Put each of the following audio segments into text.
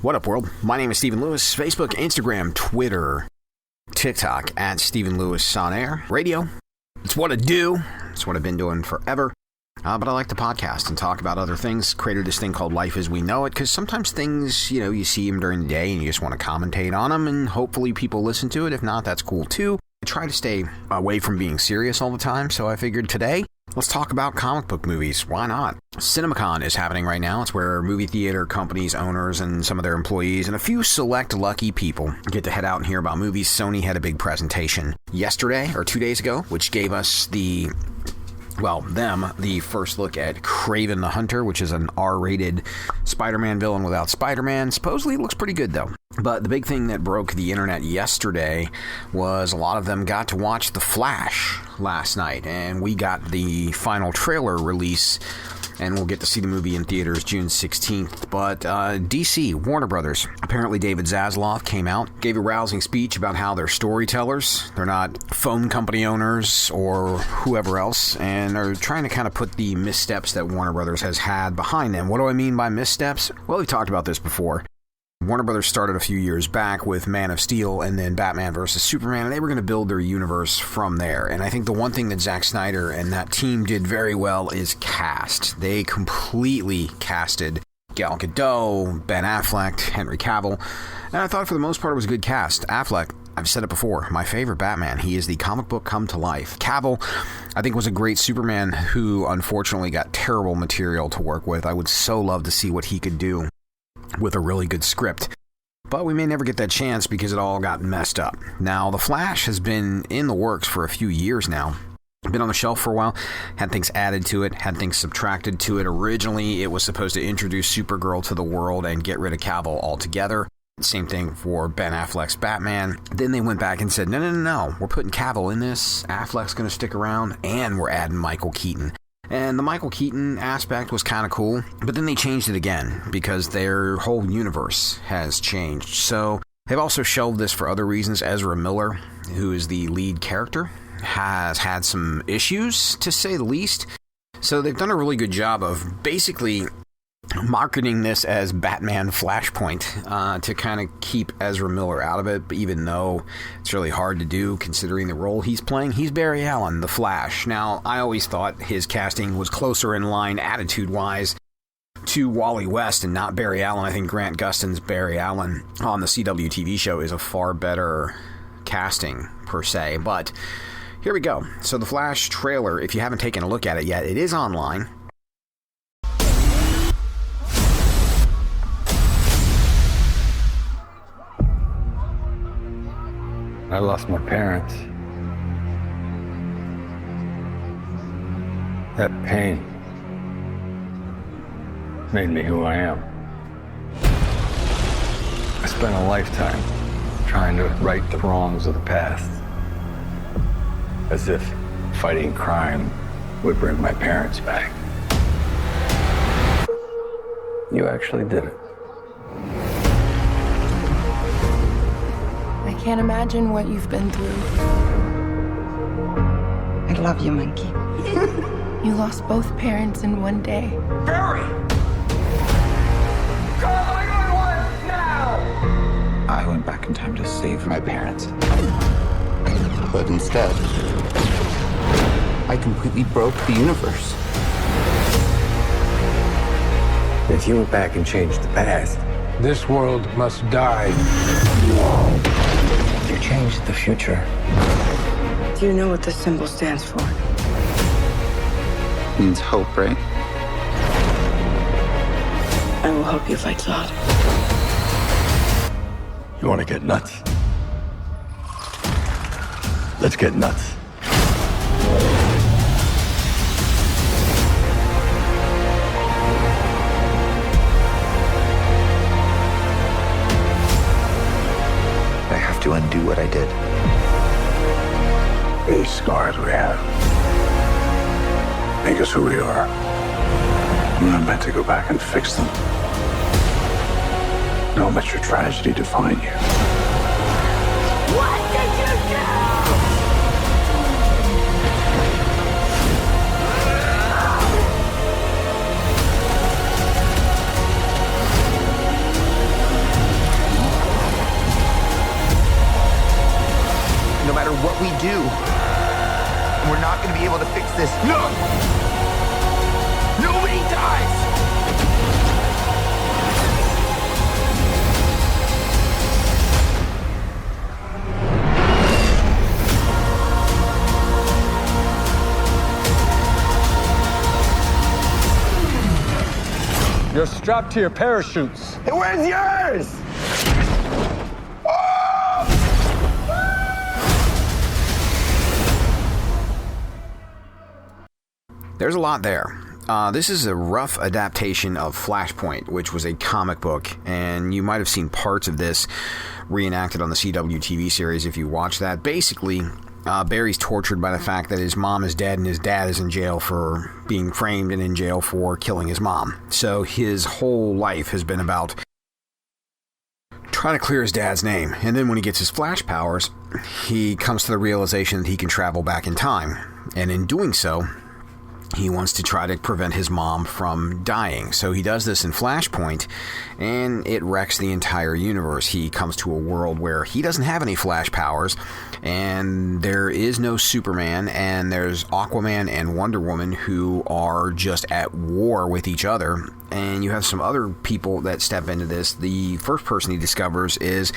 What up, world? My name is Stephen Lewis. Facebook, Instagram, Twitter, TikTok, at Stephen Lewis on air. Radio. It's what I do. It's what I've been doing forever. But I like to podcast and talk about other things. Created this thing called Life as We Know It, because sometimes things, you see them during the day and you just want to commentate on them, and hopefully people listen to it. If not, that's cool too. I try to stay away from being serious all the time, so I figured today, let's talk about comic book movies. Why not? CinemaCon is happening right now. It's where movie theater companies, owners, and some of their employees, and a few select lucky people get to head out and hear about movies. Sony had a big presentation yesterday, or 2 days ago, which gave us the first look at Kraven the Hunter, which is an R-rated Spider-Man villain without Spider-Man. Supposedly it looks pretty good, though. But the big thing that broke the internet yesterday was a lot of them got to watch The Flash last night, and we got the final trailer release, and we'll get to see the movie in theaters June 16th. But DC, Warner Brothers, apparently David Zaslav came out, gave a rousing speech about how they're storytellers. They're not phone company owners or whoever else, and are trying to kind of put the missteps that Warner Brothers has had behind them. What do I mean by missteps? Well, we've talked about this before. Warner Brothers started a few years back with Man of Steel and then Batman vs. Superman, and they were going to build their universe from there. And I think the one thing that Zack Snyder and that team did very well is cast. They completely casted Gal Gadot, Ben Affleck, Henry Cavill, and I thought for the most part it was a good cast. Affleck, I've said it before, my favorite Batman. He is the comic book come to life. Cavill, I think, was a great Superman who unfortunately got terrible material to work with. I would so love to see what he could do with a really good script. But we may never get that chance because it all got messed up. Now, The Flash has been in the works for a few years now. Been on the shelf for a while, had things added to it, had things subtracted to it. Originally, it was supposed to introduce Supergirl to the world and get rid of Cavill altogether. Same thing for Ben Affleck's Batman. Then they went back and said, no, we're putting Cavill in this, Affleck's going to stick around, and we're adding Michael Keaton. And the Michael Keaton aspect was kind of cool, but then they changed it again because their whole universe has changed. So they've also shelved this for other reasons. Ezra Miller, who is the lead character, has had some issues, to say the least. So they've done a really good job of basically marketing this as Batman Flashpoint to kind of keep Ezra Miller out of it, but even though it's really hard to do considering the role he's playing. He's Barry Allen, the Flash. Now, I always thought his casting was closer in line attitude-wise to Wally West and not Barry Allen. I think Grant Gustin's Barry Allen on the CW TV show is a far better casting, per se. But here we go. So the Flash trailer, if you haven't taken a look at it yet, it is online. I lost my parents. That pain made me who I am. I spent a lifetime trying to right the wrongs of the past, as if fighting crime would bring my parents back. You actually did it. I can't imagine what you've been through. I love you, Monkey. You lost both parents in one day. Barry! Call 911 now! I went back in time to save my parents. But instead, I completely broke the universe. If you went back and changed the past, this world must die. You changed the future. Do you know what this symbol stands for? Means hope, right? I will help you fight Zod. You want to get nuts? Let's get nuts. I have to undo what I did. These scars we have make us who we are. I'm not meant to go back and fix them. Don't let your tragedy define you. What did you do? do. We're not going to be able to fix this. No! Nobody dies! You're strapped to your parachutes. Hey, where's yours? There's a lot there. This is a rough adaptation of Flashpoint, which was a comic book, and you might have seen parts of this reenacted on the CW TV series if you watch that. Basically, Barry's tortured by the fact that his mom is dead and his dad is in jail for being framed and in jail for killing his mom. So his whole life has been about trying to clear his dad's name. And then when he gets his flash powers, he comes to the realization that he can travel back in time. And in doing so, he wants to try to prevent his mom from dying. So he does this in Flashpoint, and it wrecks the entire universe. He comes to a world where he doesn't have any flash powers, and there is no Superman, and there's Aquaman and Wonder Woman who are just at war with each other. And you have some other people that step into this. The first person he discovers is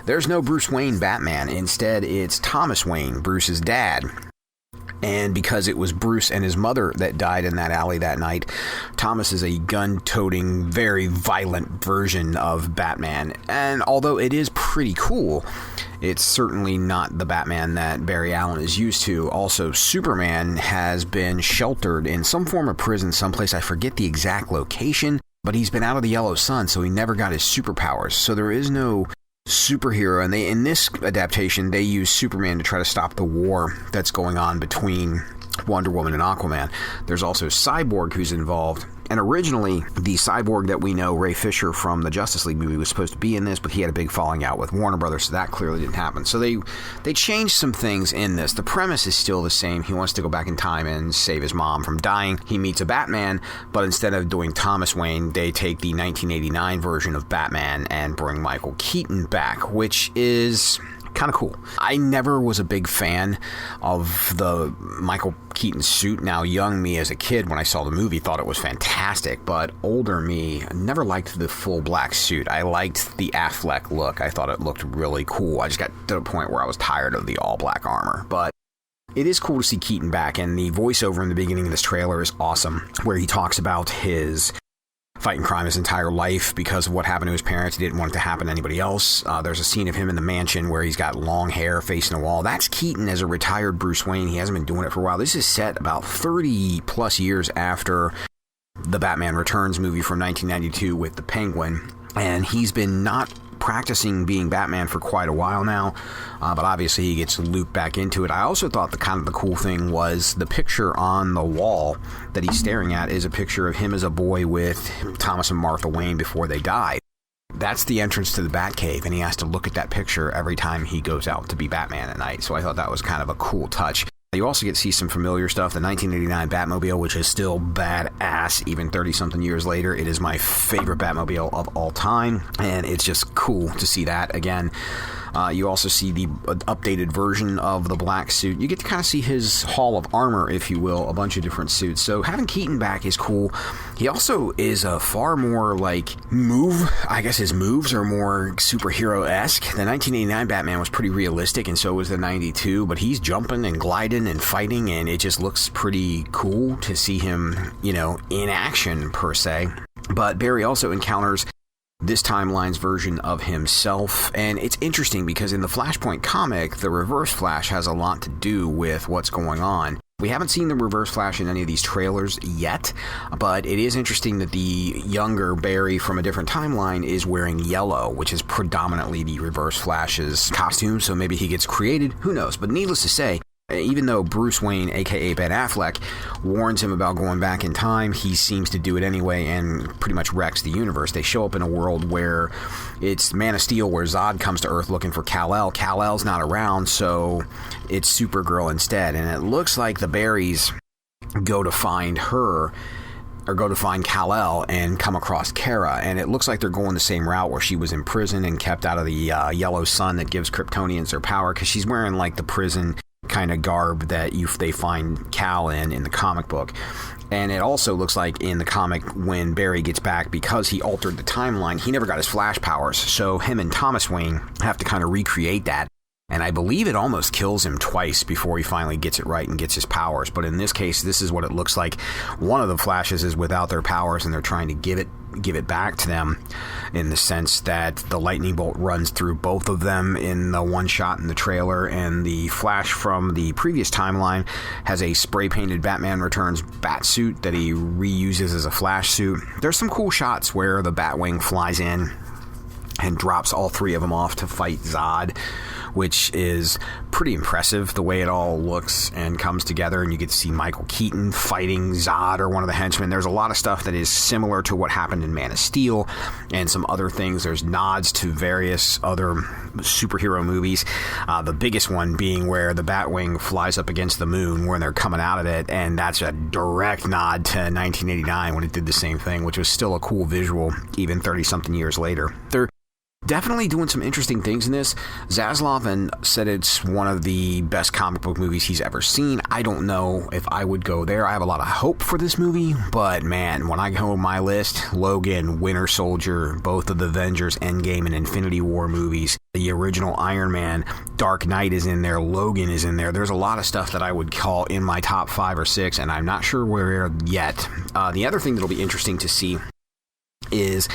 there's no Bruce Wayne Batman. Instead, it's Thomas Wayne, Bruce's dad. And because it was Bruce and his mother that died in that alley that night, Thomas is a gun-toting, very violent version of Batman. And although it is pretty cool, it's certainly not the Batman that Barry Allen is used to. Also, Superman has been sheltered in some form of prison someplace. I forget the exact location, but he's been out of the yellow sun, so he never got his superpowers. So there is no superhero, and in this adaptation they use Superman to try to stop the war that's going on between Wonder Woman and Aquaman. There's also Cyborg who's involved, and originally the Cyborg that we know, Ray Fisher from the Justice League movie, was supposed to be in this, but he had a big falling out with Warner Brothers, so that clearly didn't happen. So they changed some things in this. The premise is still the same. He wants to go back in time and save his mom from dying. He meets a Batman, but instead of doing Thomas Wayne, they take the 1989 version of Batman and bring Michael Keaton back, which is kind of cool. I never was a big fan of the Michael Keaton suit. Now, young me as a kid, when I saw the movie, thought it was fantastic, but older me never liked the full black suit. I liked the Affleck look. I thought it looked really cool. I just got to the point where I was tired of the all-black armor, but it is cool to see Keaton back, and the voiceover in the beginning of this trailer is awesome, where he talks about his fighting crime his entire life because of what happened to his parents. He didn't want it to happen to anybody else. There's a scene of him in the mansion where he's got long hair facing a wall. That's Keaton as a retired Bruce Wayne. He hasn't been doing it for a while. This is set about 30 plus years after the Batman Returns movie from 1992 with the Penguin, and he's been not practicing being Batman for quite a while now, but obviously he gets looped back into it. I also thought the cool thing was the picture on the wall that he's staring at is a picture of him as a boy with Thomas and Martha Wayne before they died. That's the entrance to the Batcave, and he has to look at that picture every time he goes out to be Batman at night, so I thought that was kind of a cool touch. You also get to see some familiar stuff. The 1989 Batmobile, which is still badass even 30-something years later. It is my favorite Batmobile of all time, and it's just cool to see that again. You also see the updated version of the black suit. You get to kind of see his hall of armor, if you will, a bunch of different suits. So having Keaton back is cool. He also is a far more, I guess his moves are more superhero-esque. The 1989 Batman was pretty realistic, and so was the 92, but he's jumping and gliding and fighting, and it just looks pretty cool to see him, in action, per se. But Barry also encounters this timeline's version of himself, and it's interesting because in the Flashpoint comic, the Reverse Flash has a lot to do with what's going on. We haven't seen the Reverse Flash in any of these trailers yet, but it is interesting that the younger Barry from a different timeline is wearing yellow, which is predominantly the Reverse Flash's costume, so maybe he gets created, who knows. But needless to say, even though Bruce Wayne, aka Ben Affleck, warns him about going back in time, he seems to do it anyway and pretty much wrecks the universe. They show up in a world where it's Man of Steel, where Zod comes to Earth looking for Kal-El. Kal-El's not around, so it's Supergirl instead. And it looks like the Barrys go to find her, or go to find Kal-El and come across Kara, and it looks like they're going the same route where she was in prison and kept out of the yellow sun that gives Kryptonians their power, because she's wearing the prison kind of garb that they find Cal in the comic book. And it also looks like in the comic when Barry gets back, because he altered the timeline, he never got his Flash powers. So him and Thomas Wayne have to kind of recreate that. And I believe it almost kills him twice before he finally gets it right and gets his powers. But in this case, this is what it looks like. One of the Flashes is without their powers, and they're trying to give it back to them, in the sense that the lightning bolt runs through both of them in the one shot in the trailer, and the Flash from the previous timeline has a spray-painted Batman Returns bat suit that he reuses as a Flash suit. There's some cool shots where the Batwing flies in and drops all three of them off to fight Zod, which is pretty impressive, the way it all looks and comes together. And you get to see Michael Keaton fighting Zod, or one of the henchmen. There's a lot of stuff that is similar to what happened in Man of Steel and some other things. There's nods to various other superhero movies. The biggest one being where the Batwing flies up against the moon when they're coming out of it, and that's a direct nod to 1989 when it did the same thing, which was still a cool visual even 30-something years later. They're definitely doing some interesting things in this. Zaslav said it's one of the best comic book movies he's ever seen. I don't know if I would go there. I have a lot of hope for this movie, but man, when I go on my list, Logan, Winter Soldier, both of the Avengers, Endgame, and Infinity War movies, the original Iron Man, Dark Knight is in there, Logan is in there. There's a lot of stuff that I would call in my top 5 or 6, and I'm not sure where yet. The other thing that'll be interesting to see is,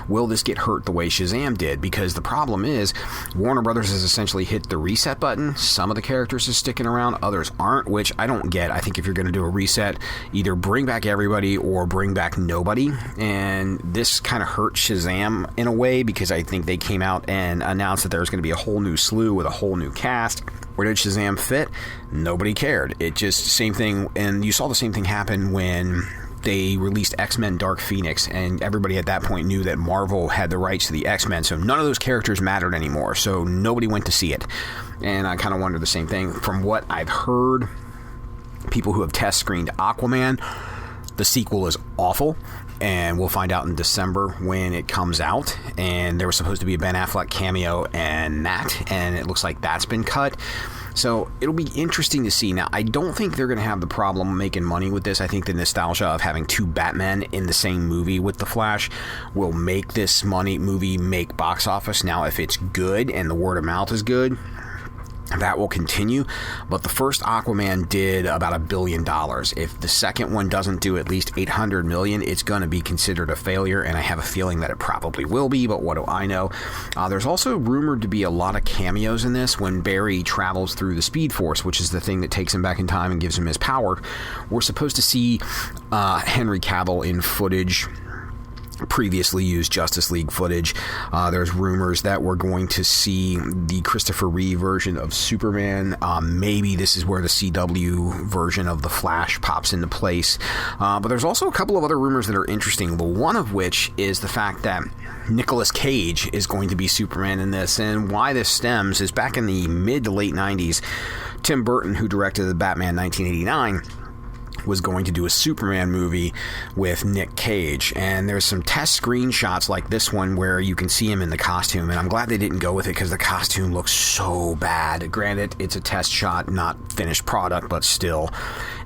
will this get hurt the way Shazam did? Because the problem is, Warner Brothers has essentially hit the reset button. Some of the characters are sticking around, others aren't, which I don't get. I think if you're going to do a reset, either bring back everybody or bring back nobody. And this kind of hurt Shazam in a way, because I think they came out and announced that there was going to be a whole new slew with a whole new cast. Where did Shazam fit? Nobody cared. It just, same thing, and you saw the same thing happen when they released X-Men Dark Phoenix, and everybody at that point knew that Marvel had the rights to the X-Men, so none of those characters mattered anymore, so nobody went to see it. And I kind of wonder the same thing. From what I've heard, people who have test screened Aquaman, the sequel is awful, and we'll find out in December when it comes out. And there was supposed to be a Ben Affleck cameo and it looks like that's been cut. So it'll be interesting to see. Now, I don't think they're going to have the problem making money with this. I think the nostalgia of having two Batmen in the same movie with The Flash will make this movie make box office. Now, if it's good and the word of mouth is good, that will continue. But the first Aquaman did about $1 billion. If the second one doesn't do at least $800 million, it's going to be considered a failure, and I have a feeling that it probably will be, but what do I know? There's also rumored to be a lot of cameos in this. When Barry travels through the Speed Force, which is the thing that takes him back in time and gives him his power, we're supposed to see Henry Cavill in footage, previously used Justice League footage. There's rumors that we're going to see the Christopher Reeve version of Superman. Maybe this is where the CW version of The Flash pops into place. But there's also a couple of other rumors that are interesting. The one of which is the fact that Nicolas Cage is going to be Superman in this. And why this stems is back in the mid to late 90s, Tim Burton, who directed the Batman 1989, was going to do a Superman movie with Nick Cage, and there's some test screenshots like this one where you can see him in the costume, and I'm glad they didn't go with it because the costume looks so bad. Granted, it's a test shot, not finished product, but still.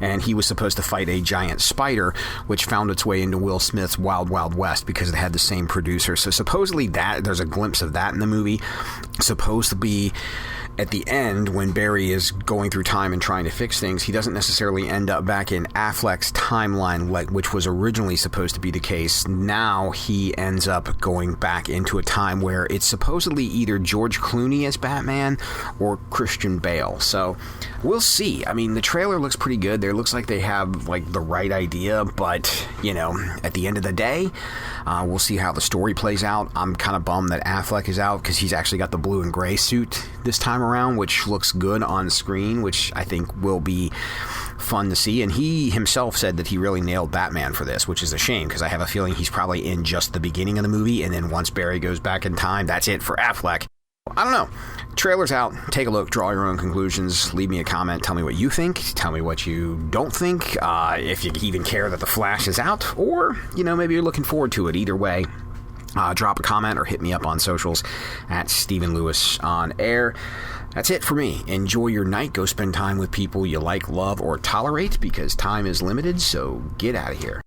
And he was supposed to fight a giant spider, which found its way into Will Smith's Wild Wild West because it had the same producer. So supposedly there's a glimpse of that in the movie. Supposed to be at the end, when Barry is going through time and trying to fix things, he doesn't necessarily end up back in Affleck's timeline, which was originally supposed to be the case. Now he ends up going back into a time where it's supposedly either George Clooney as Batman or Christian Bale. So we'll see. I mean, the trailer looks pretty good. There looks like they have like the right idea, but you know, at the end of the day, we'll see how the story plays out. I'm kind of bummed that Affleck is out because he's actually got the blue and gray suit this time around, which looks good on screen, which I think will be fun to see. And he himself said that he really nailed Batman for this, which is a shame because I have a feeling he's probably in just the beginning of the movie, and then once Barry goes back in time, that's it for Affleck. I don't know. Trailer's out. Take a look. Draw your own conclusions. Leave me a comment. Tell me what you think. Tell me what you don't think. If you even care that The Flash is out, or, you know, maybe you're looking forward to it. Either way, drop a comment or hit me up on socials at Stephen Lewis on air. That's it for me. Enjoy your night. Go spend time with people you like, love, or tolerate because time is limited, so get out of here.